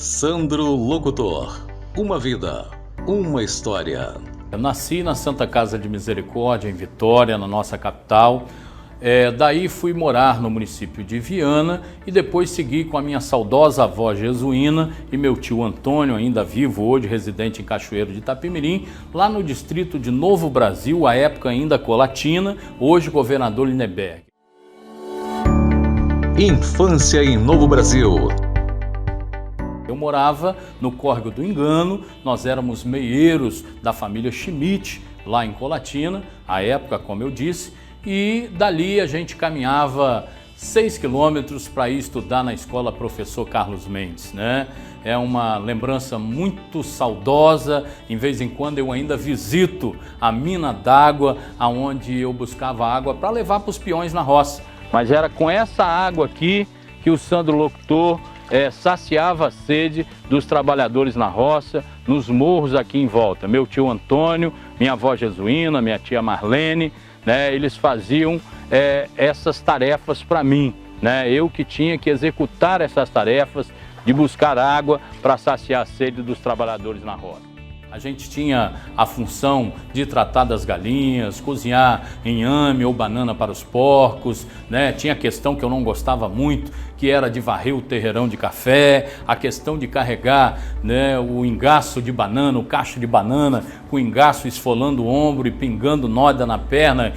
Sandro Locutor. Uma vida, uma história. Eu nasci na Santa Casa de Misericórdia, em Vitória, na nossa capital. Daí fui morar no município de Viana e depois segui com a minha saudosa avó Jesuína e meu tio Antônio, ainda vivo hoje, residente em Cachoeiro de Itapemirim, lá no distrito de Novo Brasil, à época ainda Colatina, hoje governador Linneberg. Infância em Novo Brasil. Eu morava no Córrego do Engano, nós éramos meieiros da família Schmidt, lá em Colatina, à época, como eu disse, e dali a gente caminhava 6 quilômetros para ir estudar na escola Professor Carlos Mendes, né? É uma lembrança muito saudosa. Em vez em quando eu ainda visito a mina d'água, aonde eu buscava água para levar para os peões na roça. Mas era com essa água aqui que o Sandro Locutor saciava a sede dos trabalhadores na roça, nos morros aqui em volta. Meu tio Antônio, minha avó Jesuína, minha tia Marlene, né, eles faziam essas tarefas para mim, né? Eu que tinha que executar essas tarefas de buscar água para saciar a sede dos trabalhadores na roça. A gente tinha a função de tratar das galinhas, cozinhar inhame ou banana para os porcos, né? Tinha a questão que eu não gostava muito, que era de varrer o terreirão de café, a questão de carregar, né, o engaço de banana, o cacho de banana, com o engaço esfolando o ombro e pingando nódoa na perna.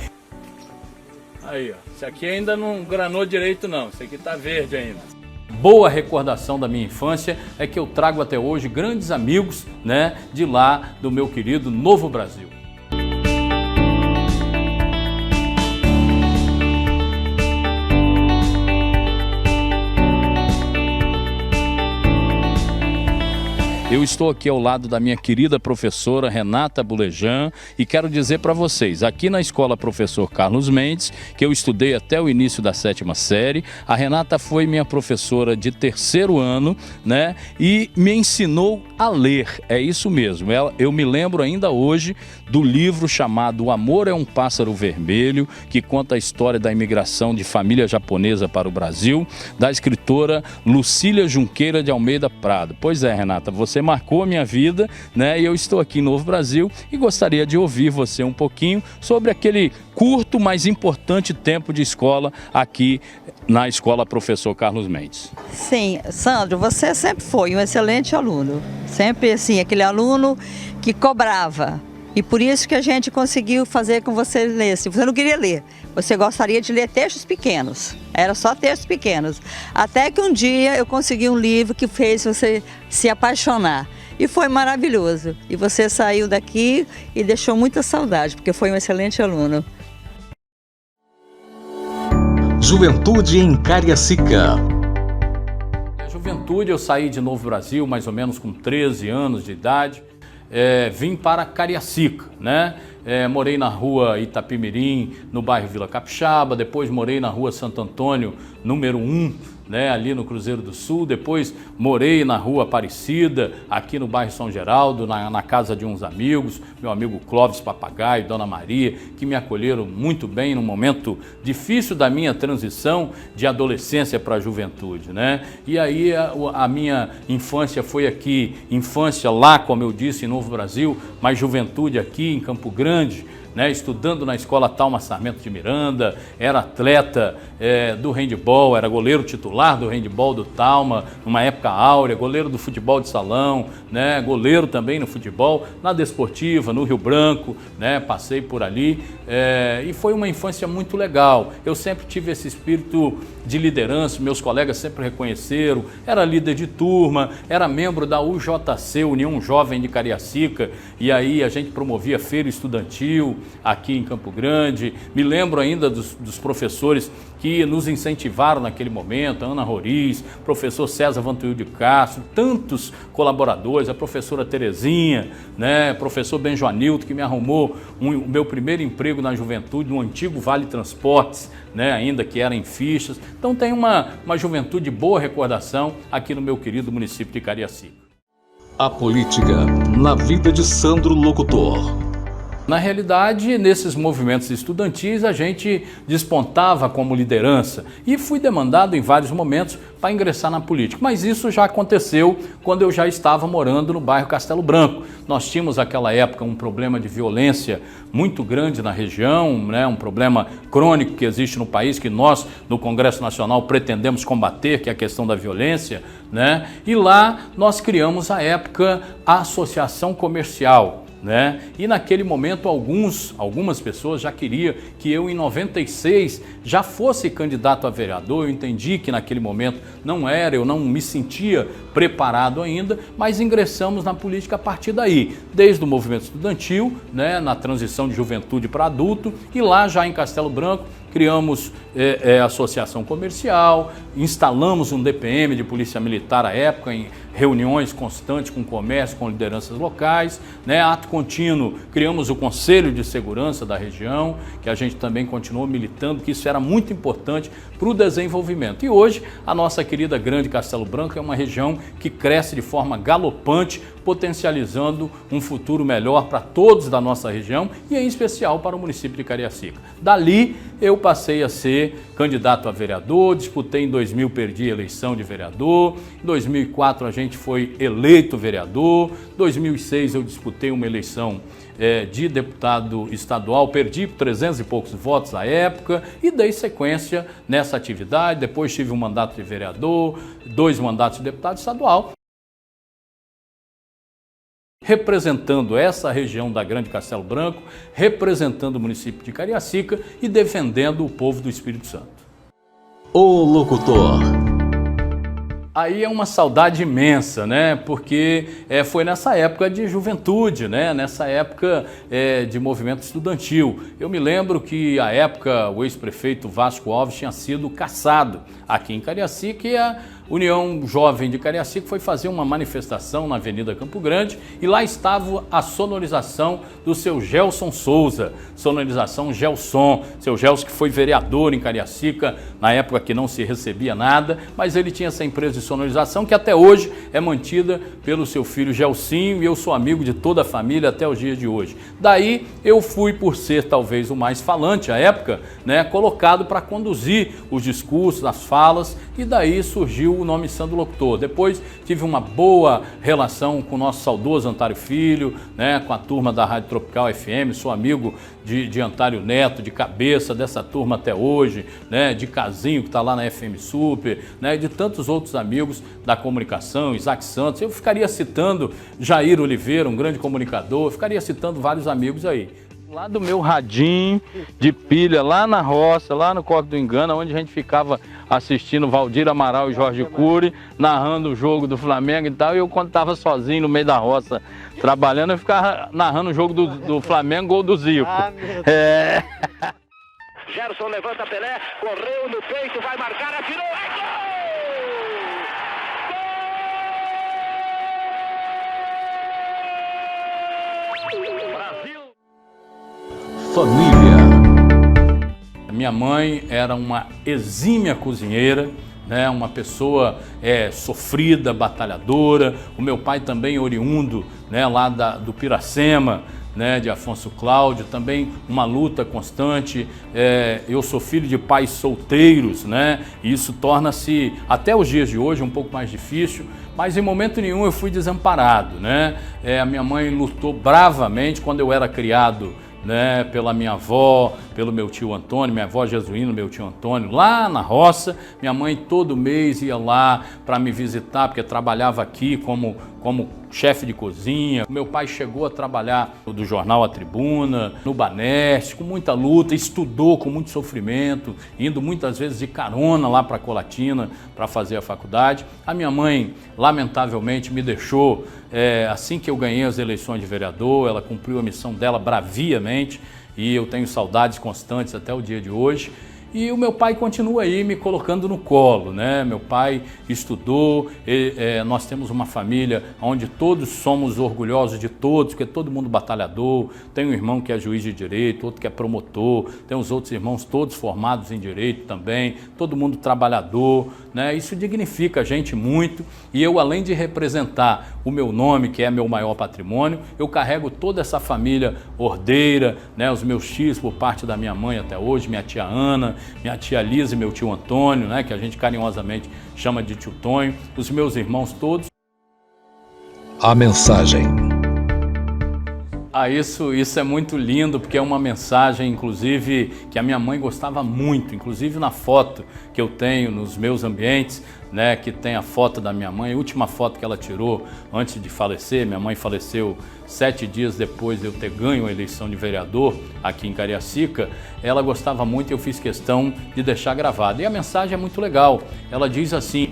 Aí, ó, isso aqui ainda não granou direito não, isso aqui tá verde ainda. Boa recordação da minha infância é que eu trago até hoje grandes amigos, né, de lá do meu querido Novo Brasil. Eu estou aqui ao lado da minha querida professora Renata Bulejan e quero dizer para vocês, aqui na Escola Professor Carlos Mendes, que eu estudei até o início da 7ª série, a Renata foi minha professora de 3º ano, né, e me ensinou a ler, é isso mesmo. Eu me lembro ainda hoje do livro chamado O Amor é um Pássaro Vermelho, que conta a história da imigração de família japonesa para o Brasil, da escritora Lucília Junqueira de Almeida Prado. Pois é, Renata, você marcou a minha vida, né? E eu estou aqui em Novo Brasil e gostaria de ouvir você um pouquinho sobre aquele curto, mas importante tempo de escola aqui na Escola Professor Carlos Mendes. Sim, Sandro, você sempre foi um excelente aluno. Sempre assim, aquele aluno que cobrava. E por isso que a gente conseguiu fazer com você ler. Se você não queria ler, você gostaria de ler textos pequenos. Era só textos pequenos. Até que um dia eu consegui um livro que fez você se apaixonar. E foi maravilhoso. E você saiu daqui e deixou muita saudade, porque foi um excelente aluno. Juventude em Cariacica. Juventude, eu saí de Novo Brasil mais ou menos com 13 anos de idade. Vim para Cariacica, né? Morei na rua Itapemirim, no bairro Vila Capixaba, depois morei na rua Santo Antônio, número 1, né, ali no Cruzeiro do Sul, depois morei na rua Aparecida, aqui no bairro São Geraldo, na casa de uns amigos, meu amigo Clóvis Papagaio, Dona Maria, que me acolheram muito bem num momento difícil da minha transição de adolescência para a juventude, né? E aí a minha infância foi aqui, infância lá, como eu disse, em Novo Brasil, mas juventude aqui em Campo Grande, né, estudando na Escola Talma Sarmento de Miranda, era atleta do handebol, era goleiro titular do handebol do Talma, numa época áurea, goleiro do futebol de salão, né, goleiro também no futebol, na Desportiva, no Rio Branco, né, passei por ali, e foi uma infância muito legal. Eu sempre tive esse espírito de liderança, meus colegas sempre reconheceram, era líder de turma, era membro da UJC, União Jovem de Cariacica, e aí a gente promovia feira estudantil aqui em Campo Grande. Me lembro ainda dos professores que nos incentivaram naquele momento, Ana Roriz, professor César Vantuil de Castro, tantos colaboradores, a professora Terezinha, né, professor Benjoanildo, que me arrumou o meu primeiro emprego na juventude, no antigo Vale Transportes, né, ainda que era em fichas. Então tem uma juventude de boa recordação aqui no meu querido município de Cariacica. A política na vida de Sandro Locutor. Na realidade, nesses movimentos estudantis, a gente despontava como liderança e fui demandado em vários momentos para ingressar na política. Mas isso já aconteceu quando eu já estava morando no bairro Castelo Branco. Nós tínhamos naquela época um problema de violência muito grande na região, né? Um problema crônico que existe no país, que nós, no Congresso Nacional, pretendemos combater, que é a questão da violência, né? E lá nós criamos, à época, a Associação Comercial, né? E naquele momento algumas pessoas já queriam que eu em 96 já fosse candidato a vereador. Eu entendi que naquele momento não era, eu não me sentia preparado ainda, mas ingressamos na política a partir daí, desde o movimento estudantil, né, na transição de juventude para adulto, e lá já em Castelo Branco criamos associação comercial, instalamos um DPM de Polícia Militar à época, em reuniões constantes com o comércio, com lideranças locais, né? Ato contínuo, criamos o Conselho de Segurança da região, que a gente também continuou militando, que isso era muito importante para o desenvolvimento. E hoje, a nossa querida Grande Castelo Branco é uma região que cresce de forma galopante, potencializando um futuro melhor para todos da nossa região e em especial para o município de Cariacica. Dali, eu passei a ser candidato a vereador, disputei em 2000, perdi a eleição de vereador, em 2004 a gente foi eleito vereador, em 2006 eu disputei uma eleição de deputado estadual, perdi 300 e poucos votos à época e dei sequência nessa atividade. Depois tive um mandato de vereador, 2 mandatos de deputado estadual, representando essa região da Grande Castelo Branco, representando o município de Cariacica e defendendo o povo do Espírito Santo. O locutor. Aí é uma saudade imensa, né? Porque foi nessa época de juventude, né? Nessa época de movimento estudantil. Eu me lembro que, à época, o ex-prefeito Vasco Alves tinha sido cassado aqui em Cariacica e a União Jovem de Cariacica foi fazer uma manifestação na Avenida Campo Grande e lá estava a sonorização do seu Gelson Souza, sonorização Gelson, seu Gelson que foi vereador em Cariacica, na época que não se recebia nada, mas ele tinha essa empresa de sonorização que até hoje é mantida pelo seu filho Gelsinho e eu sou amigo de toda a família até os dias de hoje. Daí eu fui, por ser talvez o mais falante à época, né, colocado para conduzir os discursos, as falas e daí surgiu o nome Sandro Locutor. Depois tive uma boa relação com o nosso saudoso Antário Filho, né, com a turma da Rádio Tropical FM, sou amigo de Antário Neto, de cabeça dessa turma até hoje, né, de Casinho que está lá na FM Super, né, de tantos outros amigos da comunicação, Isaac Santos, eu ficaria citando Jair Oliveira, um grande comunicador, eu ficaria citando vários amigos aí. Lá do meu radinho de pilha, lá na roça, lá no Coque do Engano, onde a gente ficava assistindo Valdir Amaral e Jorge Cury, narrando o jogo do Flamengo e tal, e eu quando estava sozinho no meio da roça, trabalhando, eu ficava narrando o jogo do Flamengo, gol do Zico. Gerson levanta Pelé, correu no peito, vai marcar, atirou, é gol! Família. Minha mãe era uma exímia cozinheira, né, uma pessoa sofrida, batalhadora. O meu pai também oriundo, né, lá do Piracema, né, de Afonso Cláudio, também uma luta constante. Eu sou filho de pais solteiros, né, e isso torna-se, até os dias de hoje, um pouco mais difícil, mas em momento nenhum eu fui desamparado, né. A minha mãe lutou bravamente quando eu era criado, né, pela minha avó, pelo meu tio Antônio, minha avó Jesuíno, meu tio Antônio, lá na roça. Minha mãe todo mês ia lá para me visitar, porque trabalhava aqui como chefe de cozinha. Meu pai chegou a trabalhar do jornal A Tribuna, no Banesp, com muita luta, estudou com muito sofrimento, indo muitas vezes de carona lá para Colatina para fazer a faculdade. A minha mãe, lamentavelmente, me deixou assim que eu ganhei as eleições de vereador. Ela cumpriu a missão dela braviamente e eu tenho saudades constantes até o dia de hoje. E o meu pai continua aí me colocando no colo, né? Meu pai estudou, nós temos uma família onde todos somos orgulhosos de todos, porque todo mundo batalhador. Tem um irmão que é juiz de direito, outro que é promotor, tem os outros irmãos todos formados em direito também, todo mundo trabalhador, né? Isso dignifica a gente muito, e eu, além de representar o meu nome, que é meu maior patrimônio, eu carrego toda essa família ordeira, né? Os meus tios por parte da minha mãe até hoje, minha tia Ana, minha tia Lisa e meu tio Antônio, né, que a gente carinhosamente chama de tio Tonho, os meus irmãos todos. A mensagem. Isso é muito lindo, porque é uma mensagem, inclusive, que a minha mãe gostava muito, inclusive na foto que eu tenho nos meus ambientes, né, que tem a foto da minha mãe, a última foto que ela tirou antes de falecer. Minha mãe faleceu 7 dias depois de eu ter ganho a eleição de vereador aqui em Cariacica. Ela gostava muito e eu fiz questão de deixar gravado. E a mensagem é muito legal, ela diz assim: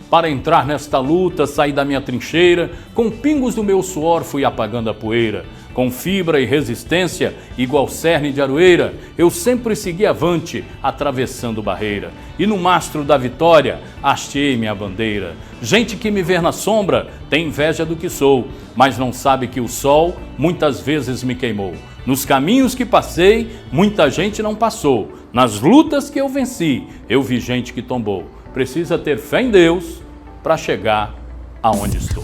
para entrar nesta luta, saí da minha trincheira, com pingos do meu suor fui apagando a poeira. Com fibra e resistência, igual cerne de aroeira, eu sempre segui avante, atravessando barreira. E no mastro da vitória, hasteei minha bandeira. Gente que me vê na sombra, tem inveja do que sou, mas não sabe que o sol muitas vezes me queimou. Nos caminhos que passei, muita gente não passou. Nas lutas que eu venci, eu vi gente que tombou. Precisa ter fé em Deus para chegar aonde estou.